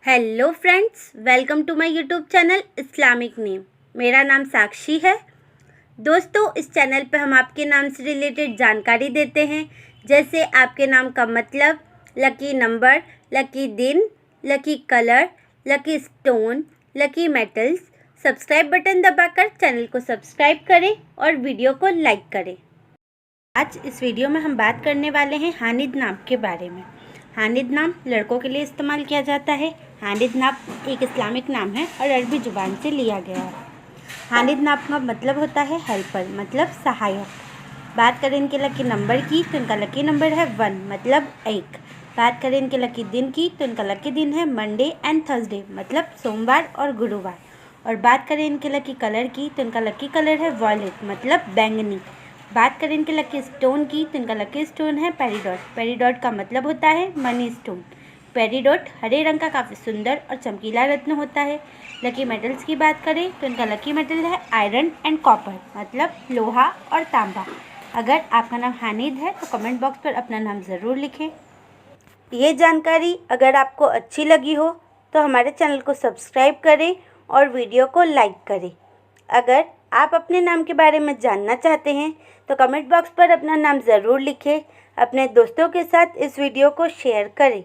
Hello friends, welcome to my YouTube channel Islamic name. मेरा नाम साक्षी है। दोस्तों, इस चैनल पे हम आपके नाम से रिलेटेड जानकारी देते हैं, जैसे आपके नाम का मतलब, लकी नंबर, लकी दिन, lucky colour, lucky stone, lucky metals. Subscribe button दबाकर चैनल को सब्सक्राइब करें और वीडियो को लाइक करें। आज इस वीडियो में हम बात करने वाले हैं हानिद नाम के बारे में। हानिद नाम लड़कों के लिए इस्तेमाल किया जाता है। हानिद नाम एक इस्लामिक नाम है और अरबी ज़ुबान से लिया गया है। हानिद नाम का मतलब होता है हेल्पर, मतलब सहायक। बात करें इनके लकी नंबर की तो इनका लकी नंबर है 1, मतलब 1। बात करें इनके लकी दिन की तो इनका लकी दिन है मंडे एंड थर्सडे, मतलब सोमवार और गुरुवार। और बात करें इनके लकी कलर की तो इनका लकी कलर है वॉयलेट, मतलब बैंगनी। बात करें इनके लकी स्टोन की तो इनका लकी स्टोन है पेरीडॉट। पेरीडॉट का मतलब होता है मनी स्टोन। पेरीडॉट हरे रंग का काफ़ी सुंदर और चमकीला रत्न होता है। लकी मेटल्स की बात करें तो इनका लकी मेटल है आयरन एंड कॉपर, मतलब लोहा और तांबा। अगर आपका नाम हानिद है तो कमेंट बॉक्स पर अपना नाम ज़रूर लिखें। ये जानकारी अगर आपको अच्छी लगी हो तो हमारे चैनल को सब्सक्राइब करें और वीडियो को लाइक करें। अगर आप अपने नाम के बारे में जानना चाहते हैं तो कमेंट बॉक्स पर अपना नाम ज़रूर लिखें। अपने दोस्तों के साथ इस वीडियो को शेयर करें।